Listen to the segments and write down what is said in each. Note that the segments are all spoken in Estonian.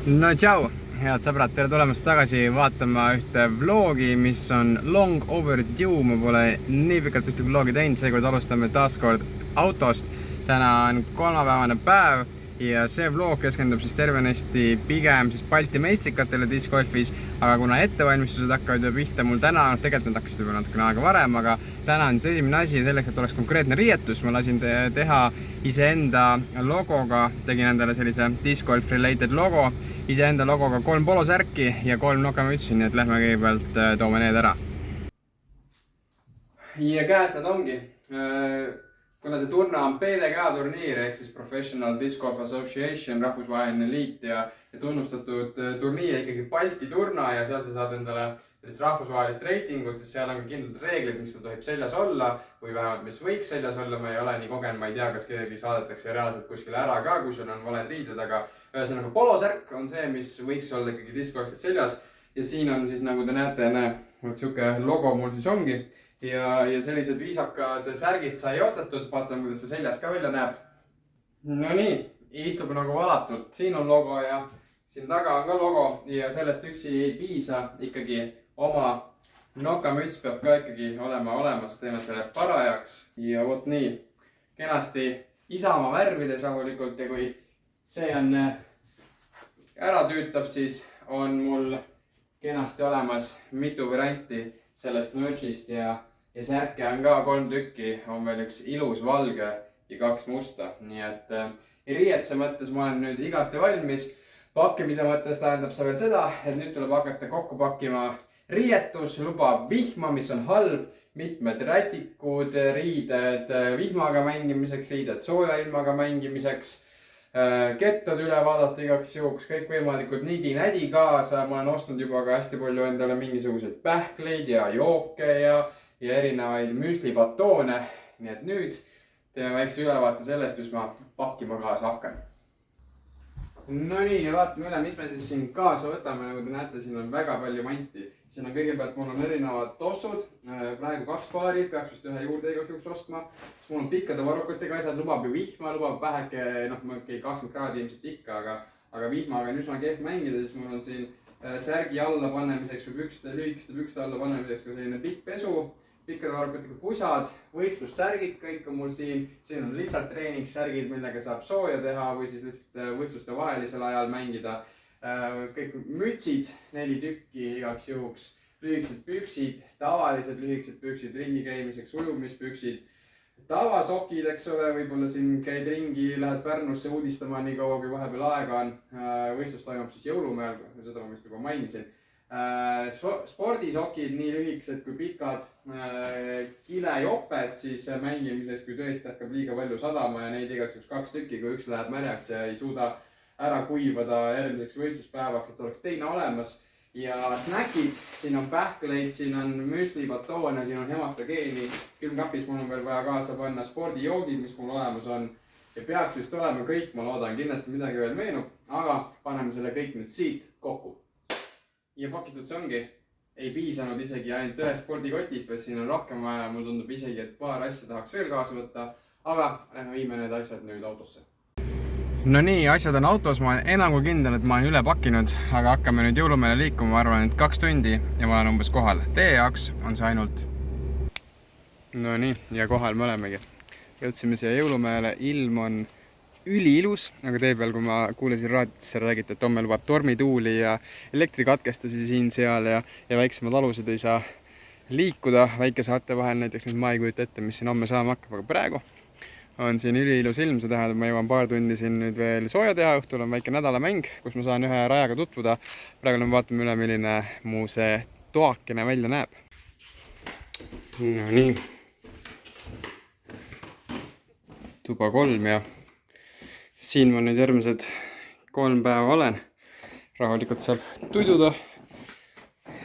No tšau, head sõbrad, tere tulemast tagasi vaatama ühte vlogi, mis on long overdue. Ma pole nii pikalt ühte vlogi teinud, seekord alustame taaskord autost. Täna on kolmapäevane päev ja see vlog keskendub siis tervenesti pigem siis Balti meistrikatele discgolfis, aga kuna ettevalmistused hakkavad juba pihta mul täna, tegelikult nad hakkasid juba natukene aega varem, aga täna on siis esimene asi selleks, et oleks konkreetne riietus. Ma lasin teha iseenda logoga, tegin endale sellise discgolf related logo, iseenda logoga 3 polosärki ja 3 nokamütsi, nii et lähme kõigepealt toome need ära. Ja käes nad ongi. Kuna see turna on PDK turniir ehk siis Professional Disc Golf Association, rahvusvaheline liit ja tunnustatud turniir, ikkagi Balti turna, ja seal sa saad endale sellist rahvusvahelist reitingut, sest seal on ka kindlad reeglid, mis sul tohib seljas olla või vähemalt mis võiks seljas olla. Ma ei ole nii kogenud, ma ei tea, kas keegi saadetakse reaalselt kuskile ära ka, kui sul on valed riided, aga ühesõnaga polosärk on see, mis võiks olla ikkagi disc golfis seljas. Ja siin on siis, nagu te näete, siuke logo mul siis ongi. Ja sellised viisakad särgid sai ostetud, vaatame, kuidas see seljas ka välja näeb. No nii, istub nagu valatult. Siin on logo ja siin taga on ka logo ja sellest üksi ei piisa. Ikkagi oma nokamüts peab ka ikkagi olema olemas, teeme selle parajaks. Ja vot nii, kenasti Isamaa värvides rahulikult, ja kui see on ära tüütab, siis on mul kenasti olemas mitu varianti sellest merch'ist ja särke on ka 3 tükki, on veel üks ilus valge ja 2 musta. Nii et riietuse mõttes ma olen nüüd igati valmis. Pakkimise mõttes tähendab see veel seda, et nüüd tuleb hakata kokku pakkima riietus, lubab vihma, mis on halb, mitmed rätikud, riided vihmaga mängimiseks, riided sooja ilmaga mängimiseks, kettad üle vaadata igaks juhuks, kõik võimalikud nidi-nädi kaasa. Ma olen ostnud juba ka hästi palju endale mingisuguseid pähkleid ja jooke ja erinevaid müslibatoone. Nii et nüüd teeme väikse ülevaate sellest, mis ma pakkima kaasa hakkan. No nii, ja vaatame üle, mis me siis siin kaasa võtame. Nagu te näete, siin on väga palju manti. Siin on kõigepealt, mul on erinevad tossud, praegu 2 paari, peaks vist ühe juurde igaks juhuks ostma. Siis mul on pikkade varrukatega asjad, lubab ju vihma, lubab väheke, 20 kraadi ilmselt ikka, aga vihmaga on üsna kehv mängida. Siis mul on siin särgi alla panemiseks või lühikeste pükste alla panemiseks ka selline pikk pesu, pikkade varrukatega pusad, võistlussärgid, kõik on mul siin. Siin on lihtsalt treeningssärgid, millega saab sooja teha või siis lihtsalt võistluste vahelisel ajal mängida. Kõik mütsid, 4 tükki igaks juhuks, lühikesed püksid, tavalised lühikesed püksid, ringi käimiseks ujumispüksid, tavasokid, eks ole, võib-olla siin käid ringi, lähed Pärnusse uudistama nii kaua, kui vahepeal aega on. Võistlus toimub siis jõulumäel, seda ma vist juba mainisin. Spordisokid, nii lühikesed kui pikad, kilejoped siis mängimiseks, kui tõesti hakkab liiga palju sadama, ja neid igaks juhuks 2 tükki, kui üks läheb märjaks ja ei suuda ära kuivada järgmiseks võistluspäevaks, et oleks teine olemas. Ja snäkid, siin on pähkleid, siin on müslibatoone, siin on hematogeeni. Külmkapis mul on veel vaja kaasa panna spordijoogid, mis mul olemas on. Ja peaks vist olema kõik, ma loodan, kindlasti midagi veel meenub, aga paneme selle kõik nüüd siit kokku. Ja pakitud see ongi. Ei piisanud isegi ainult ühest spordikotist, vaid siin on rohkem vaja. Mul tundub isegi, et paar asja tahaks veel kaasa võtta, aga lähme viime need asjad nüüd autosse. No nii, asjad on autos, ma olen enam kui kindel, et ma olen üle pakkinud, aga hakkame nüüd jõulumeele liikuma. Ma arvan, et 2 tundi ja ma olen umbes kohal. Teie jaoks on see ainult. No nii, ja kohal me olemegi. Jõudsime siia jõulumeele, ilm on üliilus, aga tee peal, kui ma kuulasin raadiosse räägiti, et homme lubab tormituuli ja elektrikatkestusi siin-seal ja väiksemad alused ei saa liikuda väike saate vahel. Näiteks nüüd ma ei kujuta ette, mis siin homme saama hakkab, aga praegu on siin üliilus ilm. See tähendab, ma jõuan paar tundi siin nüüd veel sooja teha. Õhtul on väike nädalamäng, kus ma saan ühe rajaga tutvuda. Praegu me vaatame üle, milline mu see toakene välja näeb. No nii. Tuba 3 ja siin ma nüüd järgmised 3 päeva olen. Rahulikult saab tududa.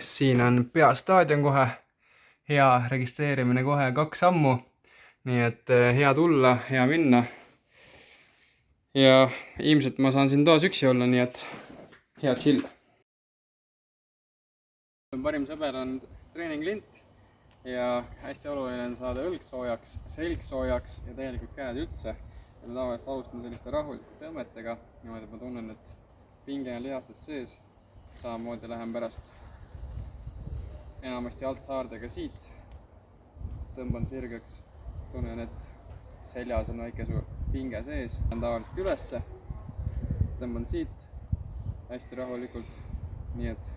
Siin on peastaadion kohe. Hea registreerimine kohe 2 sammu. Nii et hea tulla, hea minna. Ja ilmselt ma saan siin toas üksi olla, nii et hea chill. Parim sõber on treeninglint ja hästi oluline on saada õlg soojaks, selg soojaks ja täielikult käed üldse. Ja me tavaliselt alustame selliste rahulike tõmmetega, niimoodi, et ma tunnen, et pinge on lihastes sees. Samamoodi lähen pärast enamasti althaardega siit. Tõmban sirgeks. Tunnen, et seljas on väike suur pinge sees. Lähen tavaliselt ülesse. Tõmban siit hästi rahulikult. Nii et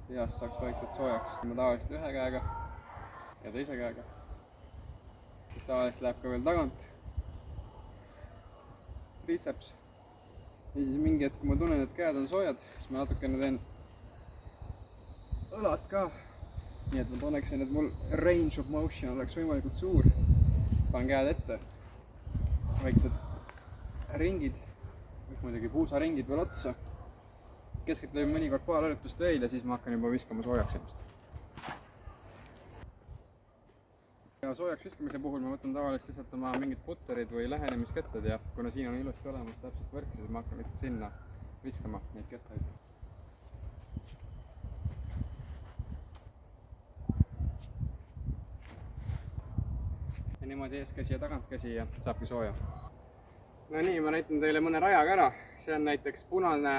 lihast saaks vaikselt soojaks. Ma tavaliselt ühe käega ja teise käega. Siis tavaliselt läheb ka veel tagant. Triceps. Ja siis mingi hetk, kui ma tunnen, et käed on soojad, siis ma natukene teen õlad ka. Nii et ma tunneksin, et mul range of motion oleks võimalikult suur. Panen käed ette. Väiksed ringid. Muidugi puusaringid veel otsa. Keskelt löön mõnikord paar harjutust veel ja siis ma hakkan juba viskama soojaks ennast. Ja soojaks viskamise puhul ma võtan tavaliselt lihtsalt oma mingid putterid või lähenemisketted ja kuna siin on ilusti olemas täpselt võrk, siis ma hakkan lihtsalt sinna viskama neid kettaid. Ja niimoodi eeskäsi ja tagantkäsi ja saabki sooja. No nii, ma näitan teile mõne rajaga ära. See on näiteks punane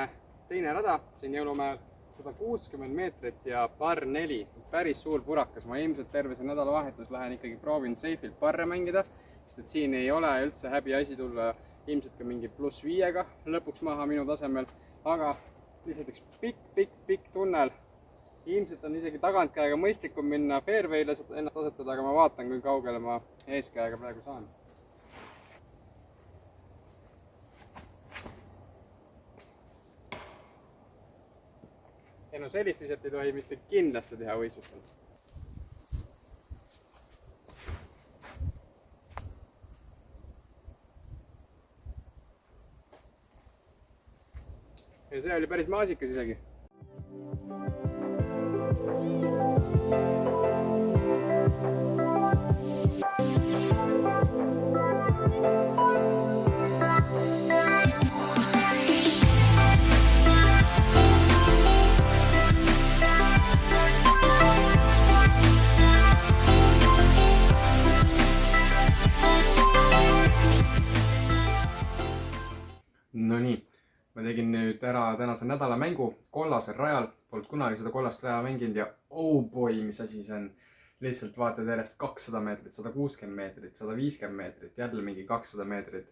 teine rada siin Jõulumäel, 160 meetrit ja par 4. Päris suur purakas. Ma ilmselt terve see nädalavahetus lähen ikkagi proovin seifilt parre mängida, sest et siin ei ole üldse häbi asi tulla ilmselt ka mingi +5-ga lõpuks maha minu tasemel. Aga lihtsalt üks pikk tunnel. Ilmselt on isegi tagantkäega mõistlikum minna fairway'le ennast asetada, aga ma vaatan, kui kaugele ma eeskäega praegu saan. Ja no sellist viset ei tohi mitte kindlasti teha võistlustel. Ja see oli päris maasikas isegi. No nii, ma tegin nüüd ära tänase nädala mängu kollasel rajal. Polnud kunagi seda kollast raja mänginud ja oh boy, mis asi see on. Lihtsalt vaatad järjest 200 meetrit, 160 meetrit, 150 meetrit, jälle mingi 200 meetrit.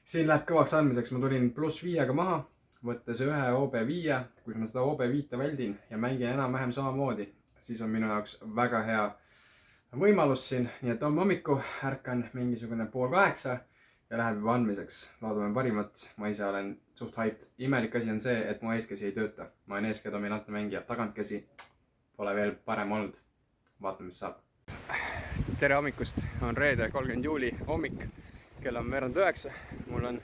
Siin läheb kõvaks andmiseks, ma tulin +5-ga maha, võttes ühe OB5. Kui ma seda OB5 väldin ja mängin enam-vähem samamoodi, siis on minu jaoks väga hea võimalus siin. Nii et homme hommiku ärkan mingisugune 7:30 ja läheb juba andmiseks. Loodame parimat. Ma ise olen suht hyped. Imelik asi on see, et mu eeskäsi ei tööta. Ma olen eeskäi dominantne mängija. Tagantkäsi pole veel parem olnud. Vaatame, mis saab. Tere hommikust. On reede 30. juuli hommik. Kell on 8:30. Mul on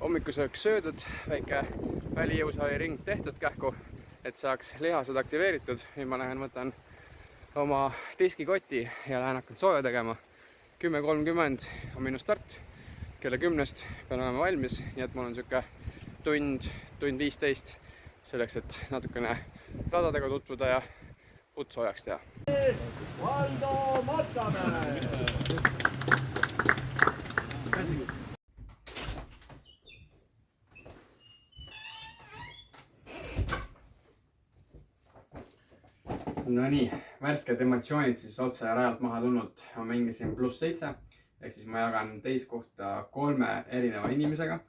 hommikusöök söödud. Väike välijõusaaliring tehtud kähku, et saaks lihased aktiveeritud. Nüüd ma lähen võtan oma diskikoti ja lähen hakkan sooja tegema. 10:30 on minu start. Kella 10 pean olema valmis, nii et mul on siuke tund 15 selleks, et natukene radadega tutvuda ja putt soojaks teha. Valdo Matamäe! No nii, värsked emotsioonid siis otse rajalt maha tulnud. Ma mängisin +7. Ehk siis ma jagan teist kohta 3 erineva inimesega.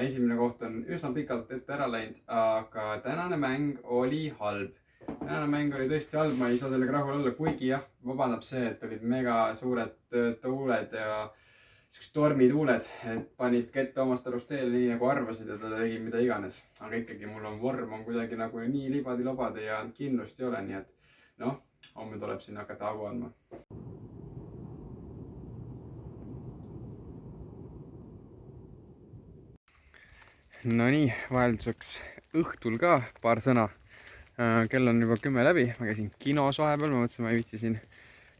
Esimene koht on üsna pikalt ette ära läinud, aga tänane mäng oli halb. Tänane mäng oli tõesti halb, ma ei saa sellega rahul olla, kuigi jah, vabandab see, et olid mega suured tuuled ja tormituuled, et panid kette omast arust teele nii nagu arvasid ja ta tegi mida iganes. Aga ikkagi mul on vorm on kuidagi nagu nii libadi-lobadi ja kindlust ei ole, nii et noh, homme tuleb sinna hakata hagu andma. No nii, vahelduseks õhtul ka paar sõna. Kell on juba 10 läbi, ma käisin kinos vahepeal, ma mõtlesin, ma ei viitsi siin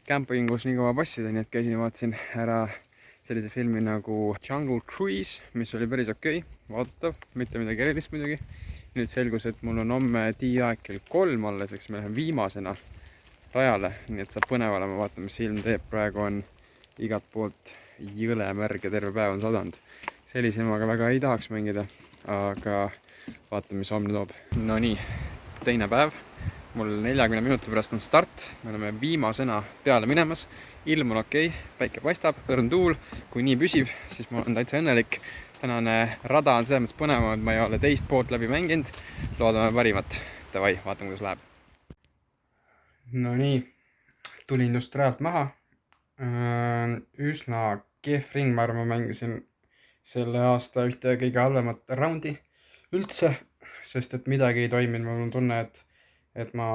campingus nii kaua passida, nii et käisin ja vaatasin ära sellise filmi nagu Jungle Cruise, mis oli päris okei, vaadatav, mitte midagi erilist muidugi. Nüüd selgus, et mul on homme tiiaeg kell 3 alles, eks me lähen viimasena rajale, nii et saab põnev olema, vaatame, mis ilm teeb. Praegu on igalt poolt jõle märg ja terve päev on sadanud. Sellise ilmaga väga ei tahaks mängida. aga vaatame, mis homne toob. No nii, teine päev. Mul 40 minuti pärast on start. Me oleme viimasena peale minemas. Ilm on okei, päike paistab, õrn tuul. Kui nii püsib, siis ma olen täitsa õnnelik. Tänane rada on selles mõttes põnevam, et ma ei ole teist poolt läbi mänginud. Loodame parimat. Davai, vaatame, kuidas läheb. No nii, tulin just rajalt maha. Üsna kehv ring, ma arvan, ma mängisin selle aasta ühte kõige halvemat raundi üldse, sest et midagi ei toiminud. Mul on tunne, et ma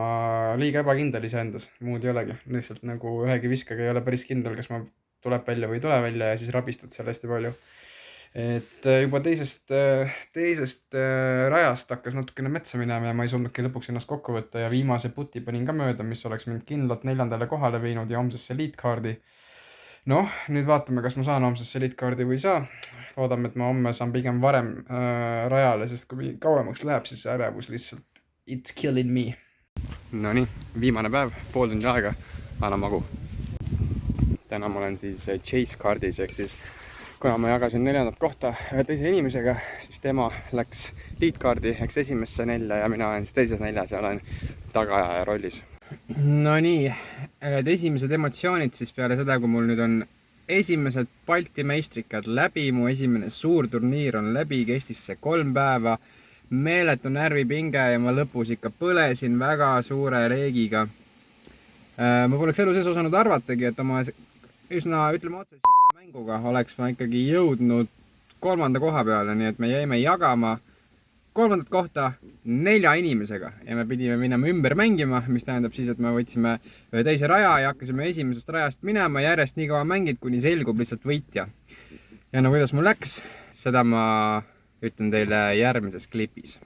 liiga ebakindel iseendas, muud ei olegi. Lihtsalt nagu ühegi viskaga ei ole päris kindel, kas ma tuleb välja või ei tule välja ja siis rabistad seal hästi palju. Et juba teisest rajast hakkas natukene metsa minema ja ma ei suutnudki lõpuks ennast kokku võtta ja viimase puti panin ka mööda, mis oleks mind kindlalt 4. kohale viinud ja homsesse liitkaardi. Noh, nüüd vaatame, kas ma saan homsesse liitkaardi või ei saa. Loodame, et ma homme saan pigem varem rajale, sest kui kauemaks läheb, siis see ärevus lihtsalt it's killing me. No nii, viimane päev, pool tundi aega, anna magu. Täna ma olen siis chase kaardis, ehk siis kuna ma jagasin 4. kohta ühe teise inimesega, siis tema läks liitkaardi, eks esimesse 4 ja mina olen siis teises 4 ja olen tagaajaja rollis. No nii, esimesed emotsioonid siis peale seda, kui mul nüüd on esimesed Balti meistrikad läbi, mu esimene suur turniir on läbi, kestis see 3 päeva, meeletu närvipinge ja ma lõpus ikka põlesin väga suure reegiga. Ma poleks elu sees osanud arvatagi, et oma üsna, ütleme otse, sita mänguga oleks ma ikkagi jõudnud 3. koha peale, nii et me jäime jagama 3. kohta 4 inimesega ja me pidime minema ümber mängima, mis tähendab siis, et me võtsime ühe teise raja ja hakkasime esimesest rajast minema, järjest nii kaua mängid, kuni selgub lihtsalt võitja. Ja no kuidas mul läks, seda ma ütlen teile järgmises klipis.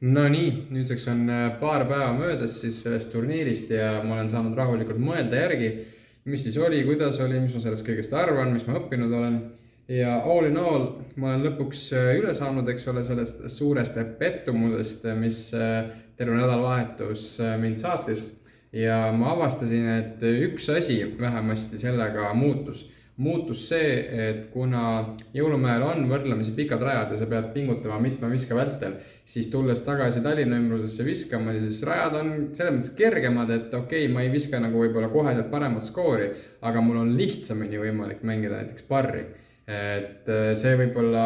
No nii, nüüdseks on paar päeva möödas siis sellest turniirist ja ma olen saanud rahulikult mõelda järgi, mis siis oli, kuidas oli, mis ma sellest kõigest arvan, mis ma õppinud olen. Ja all in all ma olen lõpuks üle saanud, eks ole, sellest suurest pettumusest, mis terve nädalavahetus mind saatis. Ja ma avastasin, et üks asi vähemasti sellega muutus. Muutus see, et kuna Jõulumäel on võrdlemisi pikad rajad ja sa pead pingutama mitme viska vältel, siis tulles tagasi Tallinna ümbrusesse viskama, siis rajad on selles mõttes kergemad, et okei, ma ei viska nagu võib-olla koheselt paremat skoori, aga mul on lihtsamini võimalik mängida näiteks parri. Et see võib olla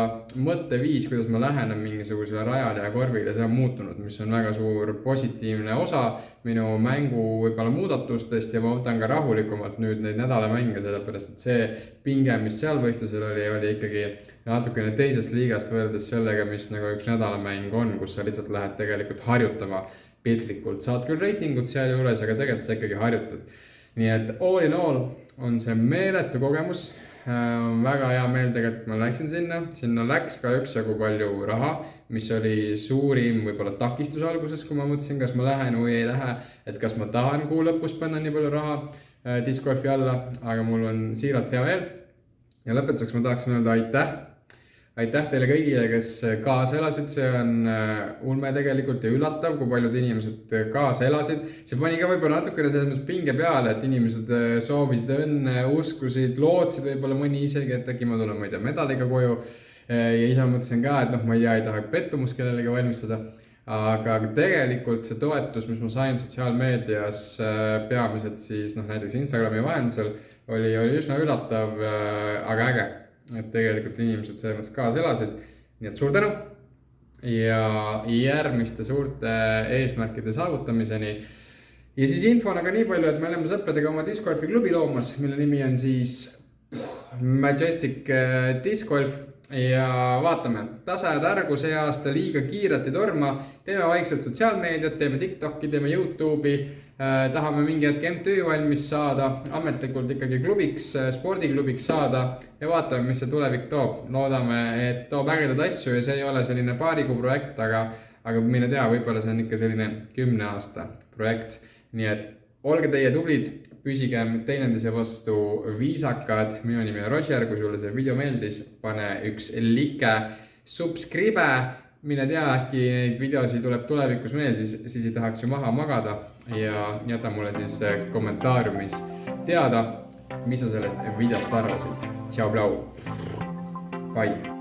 mõtteviis, kuidas ma lähenen mingisugusele rajale ja korvile, see on muutunud, mis on väga suur positiivne osa minu mängu võib-olla muudatustest ja ma võtan ka rahulikumalt nüüd neid nädalamänge, sellepärast et see pinge, mis seal võistlusel oli ikkagi natukene teisest liigast võrreldes sellega, mis nagu üks nädalamäng on, kus sa lihtsalt lähed tegelikult harjutama piltlikult. Saad küll reitingut seal juures, aga tegelikult sa ikkagi harjutad. Nii et all in all on see meeletu kogemus. Väga hea meel tegelikult, ma läksin sinna läks ka üksjagu palju raha, mis oli suurim võib-olla takistus alguses, kui ma mõtlesin, kas ma lähen või ei lähe, et kas ma tahan kuu lõpus panna nii palju raha discgolfi alla, aga mul on siiralt hea meel. Ja lõpetuseks ma tahaksin öelda aitäh teile kõigile, kes kaasa elasid, see on ulme tegelikult ja üllatav, kui paljud inimesed kaasa elasid. See pani ka võib-olla natukene selles mõttes pinge peale, et inimesed soovisid õnne, uskusid, lootsid võib-olla mõni isegi, et äkki ma tulen, ma ei tea, medaliga koju. Ja ise mõtlesin ka, et ma ei tea, ei taha pettumust kellelegi valmistada. Aga tegelikult see toetus, mis ma sain sotsiaalmeedias peamiselt siis näiteks Instagrami vahendusel, oli üsna üllatav, aga äge. Et tegelikult inimesed selles mõttes kaasa elasid. Nii et suur tänu ja järgmiste suurte eesmärkide saavutamiseni. Ja siis infona ka nii palju, et me oleme sõpradega oma discgolfi klubi loomas, mille nimi on siis Majestic Discgolf. Ja vaatame, tasa ja targu see aasta liiga kiirelt ei torma. Teeme vaikselt sotsiaalmeediat, teeme TikToki, teeme YouTube'i. Tahame mingi hetk MTÜ valmis saada, ametlikult ikkagi klubiks, spordiklubiks saada ja vaatame, mis see tulevik toob. Loodame, et toob ägedad asju ja see ei ole selline paarikuu projekt, aga mine tea, võib-olla see on ikka selline 10 aasta projekt. Nii et olge teie tublid, püsigem teineteise vastu viisakad. Minu nimi on Roger, kui sulle see video meeldis, pane üks like, subscribe. Mine tea, äkki neid videosi tuleb tulevikus meil, siis ei tahaks ju maha magada ja jäta mulle siis kommentaariumis teada, mis sa sellest videost arvasid. Ciao, blau. Bye.